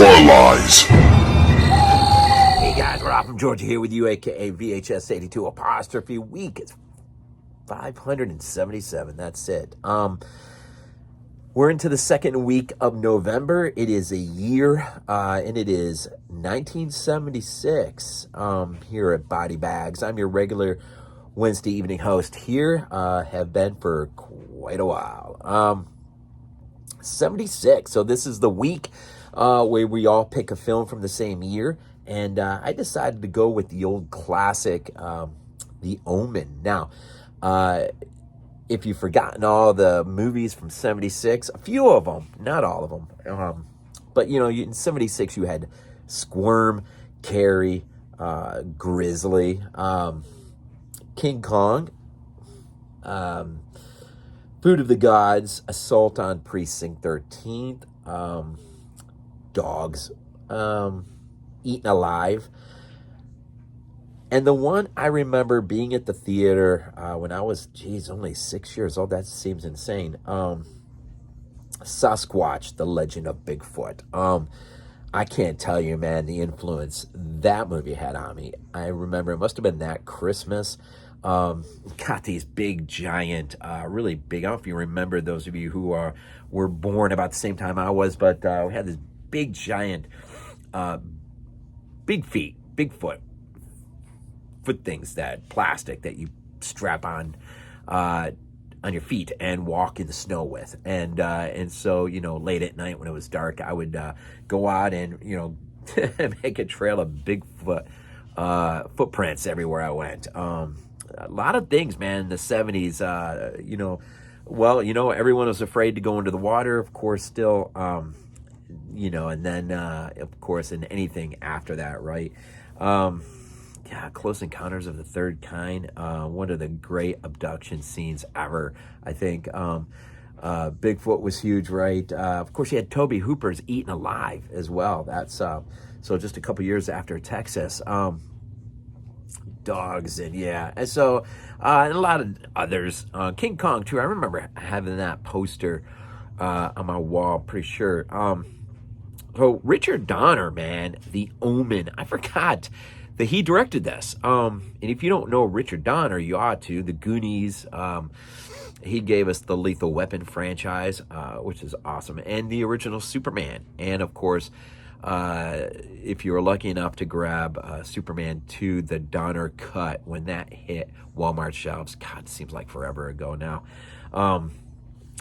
Horror Lies. Hey guys, Rob from Georgia here with you, aka VHS82 apostrophe week. It's 577. That's it. We're into the second week of November. It is a year, and it is 1976. Here at Body Bags, I'm your regular Wednesday evening host here. Have been for quite a while. 76. So this is the week where we all pick a film from the same year. And I decided to go with the old classic, The Omen. Now, if you've forgotten all the movies from 76, a few of them, not all of them. But, you know, in 76, you had Squirm, Carrie, Grizzly, King Kong, Food of the Gods, Assault on Precinct 13th, Dogs, Eaten Alive. And the one I remember being at the theater when I was, only 6 years old. That seems insane. Sasquatch, The Legend of Bigfoot. I can't tell you, man, the influence that movie had on me. I remember it must have been that Christmas. Got these big, giant, really big. I don't know if you remember, those of you who were born about the same time I was, but we had this big, giant, big feet, Bigfoot foot things, that plastic that you strap on your feet and walk in the snow with. And so, you know, late at night when it was dark, I would go out and, you know, make a trail of Bigfoot footprints everywhere I went. A lot of things, man, in the 70s, everyone was afraid to go into the water, of course, still, and then, of course, in anything after that, right? Close Encounters of the Third Kind, one of the great abduction scenes ever, I think. Bigfoot was huge, right? Of course, you had Tobe Hooper's Eaten Alive as well. That's, so just a couple years after Texas. Dogs, and so and a lot of others. King Kong too. I remember having that poster on my wall, pretty sure. So Richard Donner, man, The Omen. I forgot that he directed this. And if you don't know Richard Donner, you ought to. The Goonies. He gave us the Lethal Weapon franchise, which is awesome, and the original Superman, and of course, if you were lucky enough to grab Superman 2, the Donner cut, when that hit Walmart shelves, God, it seems like forever ago now.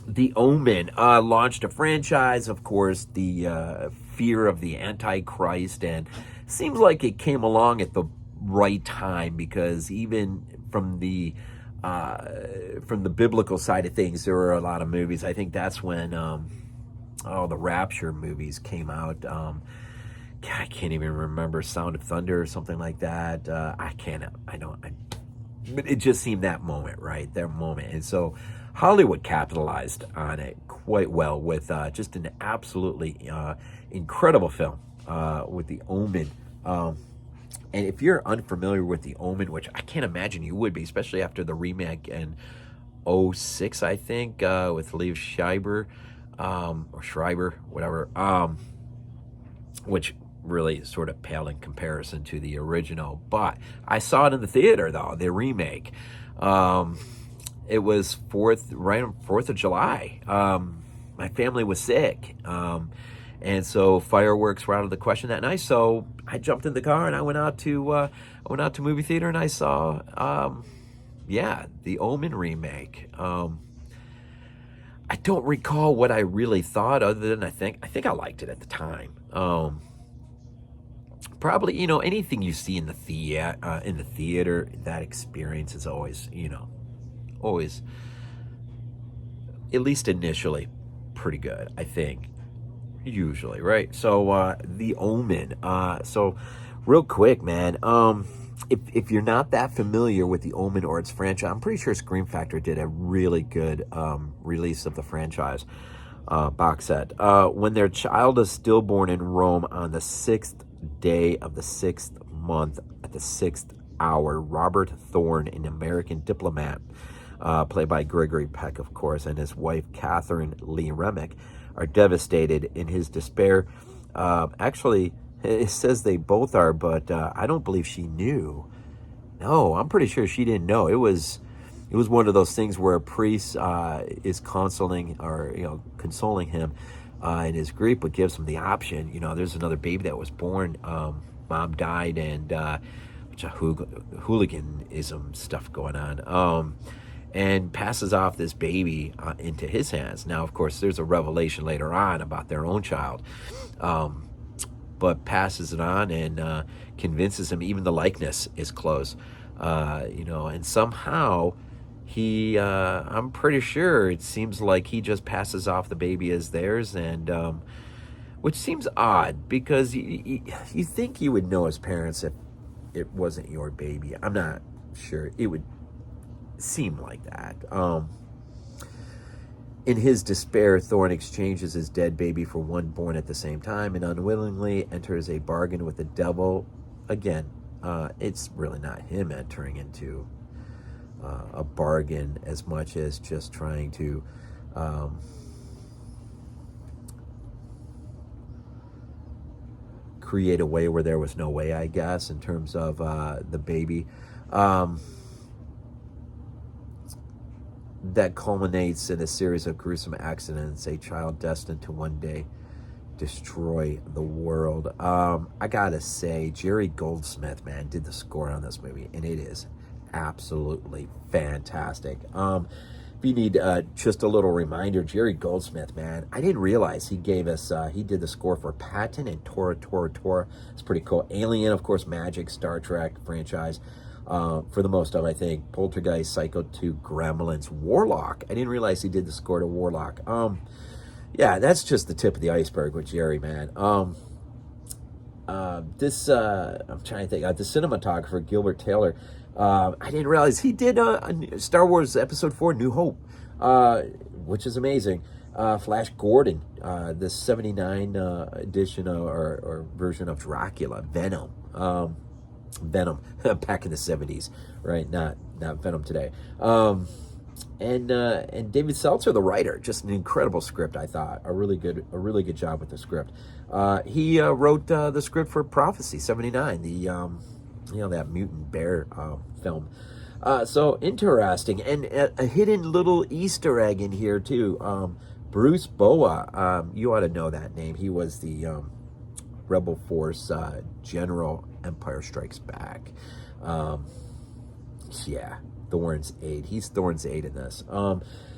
The Omen launched a franchise, of course, the fear of the Antichrist, and seems like it came along at the right time, because even from the biblical side of things, there were a lot of movies. I think that's when the Rapture movies came out. I can't even remember, Sound of Thunder or something like that. But it just seemed that moment, right? That moment. And so Hollywood capitalized on it quite well with just an absolutely incredible film with The Omen. And if you're unfamiliar with The Omen, which I can't imagine you would be, especially after the remake in 2006, I think, with Liev Schreiber, or Schreiber, whatever, which really sort of pale in comparison to the original. But I saw it in the theater, though, the remake. It was 4th of July. My family was sick, and so fireworks were out of the question that night. So I jumped in the car and I went out to movie theater, and I saw the Omen remake. I don't recall what I really thought, other than I think I liked it at the time. Probably, anything you see in the theater, that experience is always, always, at least initially, pretty good, I think, usually, right? So, The Omen. So, real quick, man, if you're not that familiar with The Omen or its franchise, I'm pretty sure Scream Factory did a really good release of the franchise box set. When their child is stillborn in Rome on the 6th day of the 6th month at the 6th hour, Robert Thorne, an American diplomat, played by Gregory Peck, of course, and his wife, Catherine Lee Remick, are devastated. In his despair, Actually, it says they both are, but I don't believe she knew. No, I'm pretty sure she didn't know. It was one of those things where a priest is consoling or consoling him in his grief, but gives him the option. There's another baby that was born. Mom died, and which a hooliganism stuff going on. And passes off this baby into his hands. Now, of course, there's a revelation later on about their own child, but passes it on and convinces him even the likeness is close. And somehow he, I'm pretty sure it seems like he just passes off the baby as theirs, and which seems odd because you think you would know as parents if it wasn't your baby. I'm not sure. It would seem like that. In his despair, Thorne exchanges his dead baby for one born at the same time and unwillingly enters a bargain with the devil. Again, it's really not him entering into a bargain as much as just trying to create a way where there was no way, I guess, in terms of the baby. That culminates in a series of gruesome accidents, a child destined to one day destroy the world. I gotta say, Jerry Goldsmith, man, did the score on this movie, and it is absolutely fantastic. If you need just a little reminder, Jerry Goldsmith, man, I didn't realize he gave us, he did the score for Patton and Tora. It's pretty cool. Alien, of course, Magic, Star Trek franchise. For the most of, I think, Poltergeist, Psycho 2, Gremlins, Warlock. I didn't realize he did the score to Warlock. Yeah, that's just the tip of the iceberg with Jerry, man. I'm trying to think. The cinematographer, Gilbert Taylor, I didn't realize he did Star Wars Episode 4, New Hope, which is amazing. Flash Gordon, the 79 edition or version of Dracula, Venom. Venom back in the 70s, right? Not Venom today. And David Seltzer, the writer, just an incredible script. I thought a really good job with the script. He wrote the script for Prophecy '79, the that mutant bear film. So interesting, and a hidden little Easter egg in here too. Bruce Boa, you ought to know that name. He was the Rebel Force General. Empire Strikes Back. Thorne's aide. He's Thorne's aide in this.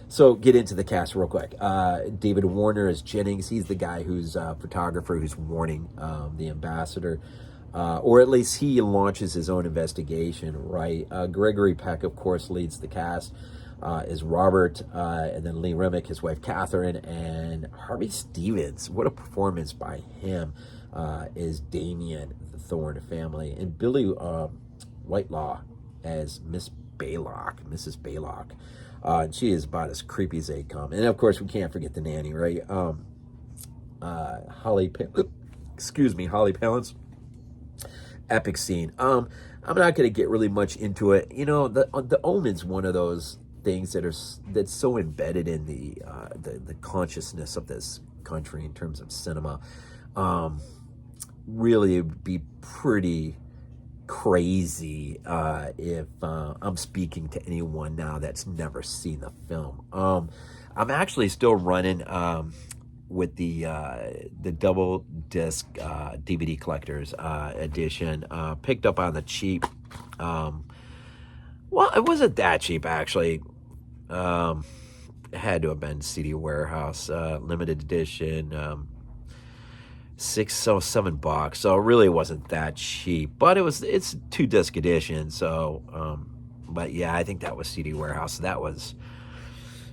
So get into the cast real quick. David Warner is Jennings. He's the guy who's photographer who's warning the ambassador. Or at least he launches his own investigation, right? Gregory Peck, of course, leads the cast. Is Robert, and then Lee Remick, his wife Catherine, and Harvey Stevens. What a performance by him. Is Damien, the Thorne family, and Billie Whitelaw as Mrs. Baylock. And she is about as creepy as they come. And of course, we can't forget the nanny, right? Holly Palance. Epic scene. I'm not going to get really much into it. The Omen's one of those things that's so embedded in the consciousness of this country in terms of cinema. Really, it would be pretty crazy if I'm speaking to anyone now that's never seen the film. I'm actually still running with the double disc DVD collector's edition, picked up on the cheap. Well, it wasn't that cheap actually. It had to have been CD Warehouse limited edition. $7, so it really wasn't that cheap, but it's 2-disc edition, so but yeah, I think that was CD Warehouse. That was,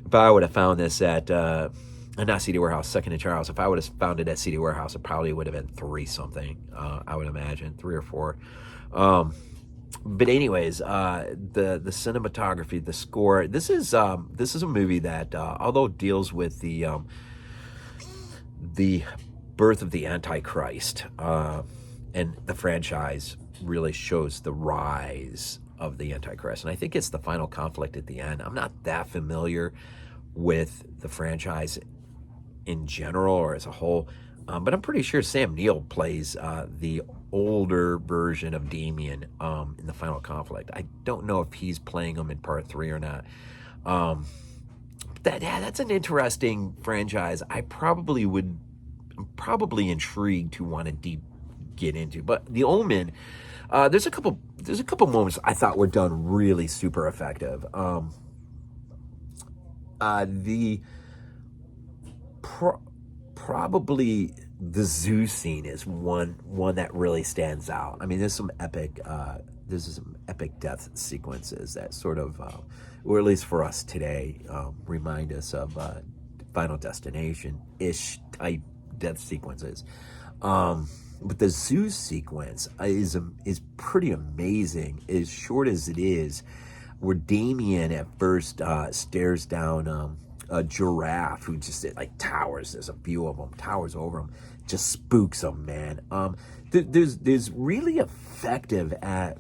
if I would have found this at not CD Warehouse, Second and Charles, if I would have found it at CD Warehouse, it probably would have been 3 something, I would imagine 3 or 4. But anyways, the cinematography, the score, this is a movie that although deals with the birth of the Antichrist, and the franchise really shows the rise of the Antichrist. And I think it's the final conflict at the end. I'm not that familiar with the franchise in general or as a whole. But I'm pretty sure Sam Neill plays the older version of Damien in the final conflict. I don't know if he's playing him in part 3 or not. That's an interesting franchise. I'm probably intrigued to want to get into. But the Omen, there's a couple moments I thought were done really super effective. Probably the zoo scene is one that really stands out. I mean, there's some epic death sequences that sort of, or at least for us today, remind us of Final Destination-ish type death sequences. But the zoo sequence is pretty amazing, as short as it is, where Damien at first stares down a giraffe who just like towers. There's a few of them, towers over him, just spooks him, man. There's really effective at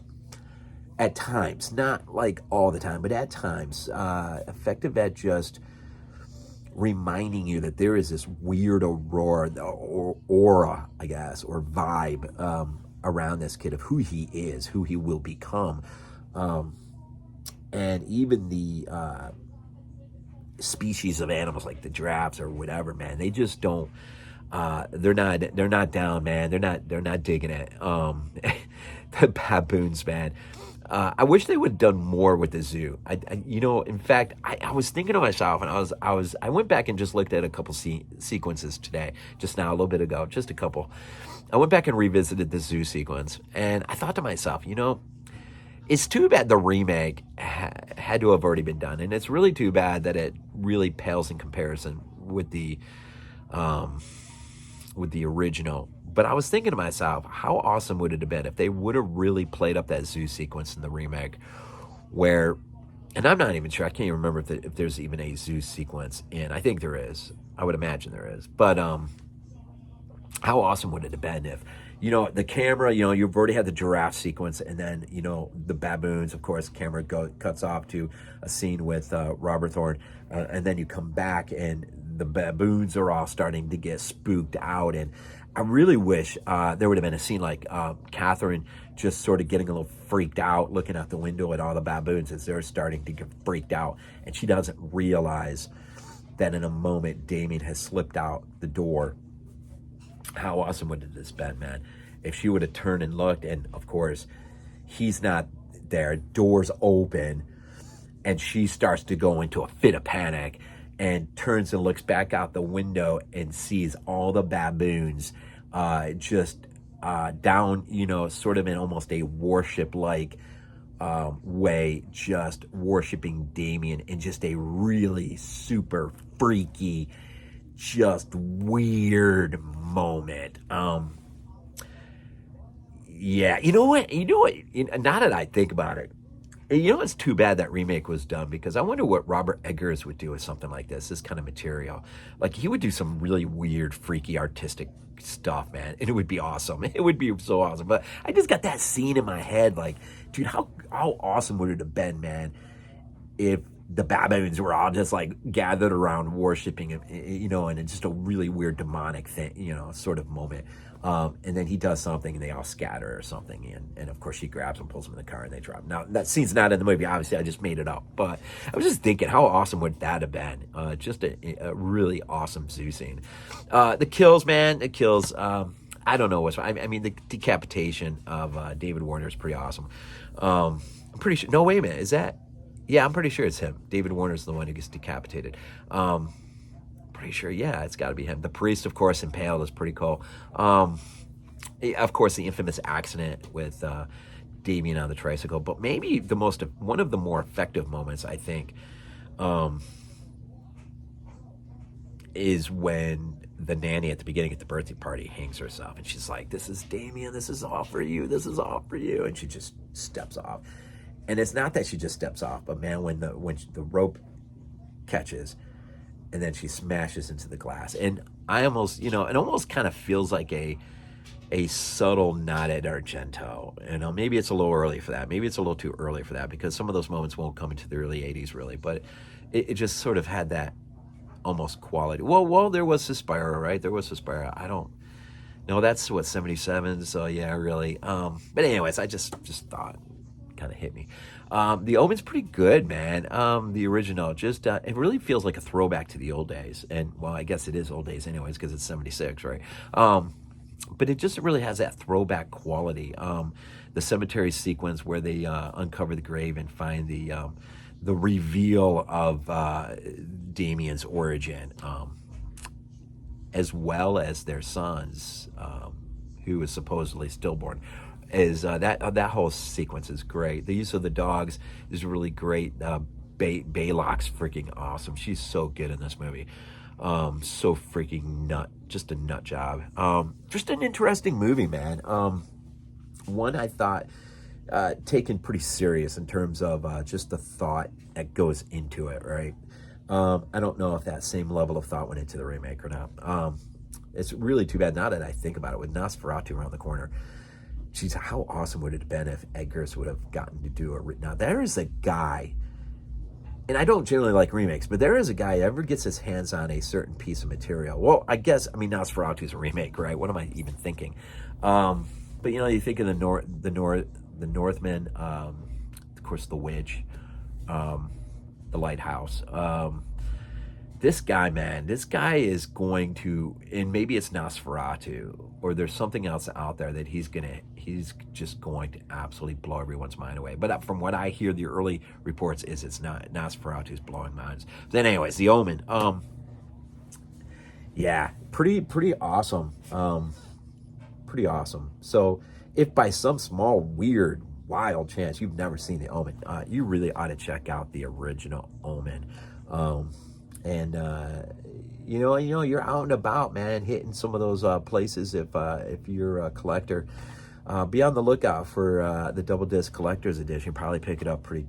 times, not like all the time, but at times, effective at just reminding you that there is this weird aura, I guess, or vibe around this kid of who he is, who he will become. And even the species of animals like the giraffes or whatever, man, they just don't, they're not down, man. They're not digging it. The baboons, man. I wish they would have done more with the zoo. In fact, I was thinking to myself, and I went back and just looked at a couple sequences today, just now, a little bit ago, just a couple. I went back and revisited the zoo sequence, and I thought to myself, it's too bad the remake had to have already been done, and it's really too bad that it really pales in comparison with the original. But I was thinking to myself, how awesome would it have been if they would have really played up that zoo sequence in the remake, where, and I'm not even sure, I can't even remember if there's even a zoo sequence in. I think there is. I would imagine there is. But how awesome would it have been if, the camera, you've already had the giraffe sequence, and then, the baboons, of course, the camera cuts off to a scene with Robert Thorne, and then you come back and the baboons are all starting to get spooked out. And I really wish there would have been a scene like Catherine just sort of getting a little freaked out, looking out the window at all the baboons as they're starting to get freaked out, and she doesn't realize that in a moment Damien has slipped out the door. How awesome would it have been, man, if she would have turned and looked, and of course he's not there, doors open, and she starts to go into a fit of panic and turns and looks back out the window and sees all the baboons just down, sort of in almost a worship-like way, just worshiping Damien in just a really super freaky, just weird moment. Yeah, you know what? Now that I think about it, it's too bad that remake was done, because I wonder what Robert Eggers would do with something like this kind of material. Like, he would do some really weird, freaky, artistic stuff, man, and it would be awesome. It would be so awesome. But I just got that scene in my head, like, dude, how awesome would it have been, man, if the baboons were all just like gathered around worshiping him, and it's just a really weird demonic thing, sort of moment. And then he does something and they all scatter or something. And of course she grabs him, pulls him in the car, and they drop. Now that scene's not in the movie, obviously I just made it up, but I was just thinking, how awesome would that have been? Just a really awesome zoo scene. The kills, man, I don't know what's, I mean, the decapitation of David Warner is pretty awesome. I'm pretty sure, no, wait a minute, is that, yeah, I'm pretty sure it's him. David Warner's the one who gets decapitated. Pretty sure, yeah, it's got to be him. The priest, of course, impaled is pretty cool. Of course, the infamous accident with Damien on the tricycle. But maybe one of the more effective moments, I think, is when the nanny at the beginning at the birthday party hangs herself, and she's like, "This is Damien. This is all for you. This is all for you," and she just steps off. And it's not that she just steps off, but man, when the rope catches, and then she smashes into the glass, and I almost, it almost kind of feels like a subtle nod at Argento. Maybe it's a little early for that. Maybe it's a little too early for that, because some of those moments won't come into the early '80s, really. But it just sort of had that almost quality. Well, there was Suspira, right? There was Suspira. I don't. No, that's what 77. So yeah, really. But anyways, I just thought, kind of hit me. The Omen's pretty good, man. The original, just it really feels like a throwback to the old days, and well, I guess it is old days anyways because it's 76, right? But it just really has that throwback quality. The cemetery sequence where they uncover the grave and find the reveal of Damien's origin, as well as their sons, who is supposedly stillborn. Is that whole sequence is great. The use of the dogs is really great. Baylock's freaking awesome. She's so good in this movie. So freaking nut. Just a nut job. Just an interesting movie, man. One I thought taken pretty serious in terms of just the thought that goes into it, right? I don't know if that same level of thought went into the remake or not. It's really too bad now that I think about it, with Nosferatu around the corner. Geez, how awesome would it have been if Eggers would have gotten to do it? Now, there is a guy, and I don't generally like remakes, but there is a guy that ever gets his hands on a certain piece of material. Well, I guess, I mean, Nosferatu's a remake, right? What am I even thinking? But, you know, you think of the Northmen, of course, the Witch, the Lighthouse. This guy, man, this guy is going to, and maybe it's Nosferatu, or there's something else out there that he's just going to absolutely blow everyone's mind away. But from what I hear, the early reports is it's not Nosferatu's blowing minds. But then, anyways, the Omen, yeah, pretty awesome, pretty awesome. So, if by some small, weird, wild chance you've never seen the Omen, you really ought to check out the original Omen. And you know, you're out and about, man, hitting some of those places. If you're a collector, be on the lookout for the double disc collector's edition. Probably pick it up pretty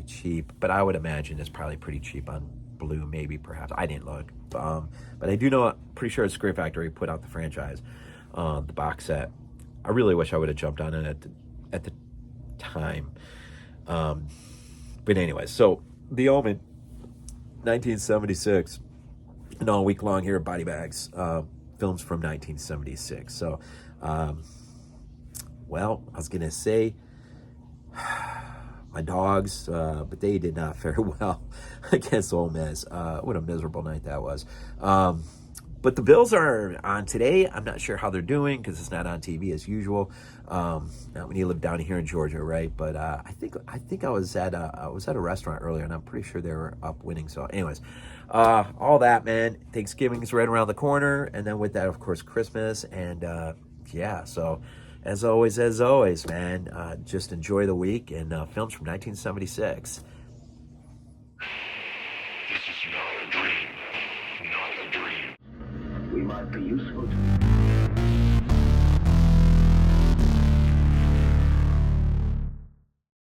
cheap. But I would imagine it's probably pretty cheap on Blue, maybe, perhaps. I didn't look, but I do know. Pretty sure Scream Factory put out the franchise, the box set. I really wish I would have jumped on it at the time. But anyways, so the Omen. 1976, and all week long here at Body Bags, films from 1976. So, well, I was gonna say my dogs, but they did not fare well against Ole Miss. What a miserable night that was. But the Bills are on today. I'm not sure how they're doing because it's not on TV as usual. Not when you live down here in Georgia, right? But I think I was at a restaurant earlier, and I'm pretty sure they were up winning. So, anyways, all that, man. Thanksgiving is right around the corner, and then with that, of course, Christmas, and yeah. So, as always, man, just enjoy the week and films from 1976. This is not a dream. Not a dream. We might be useful to you.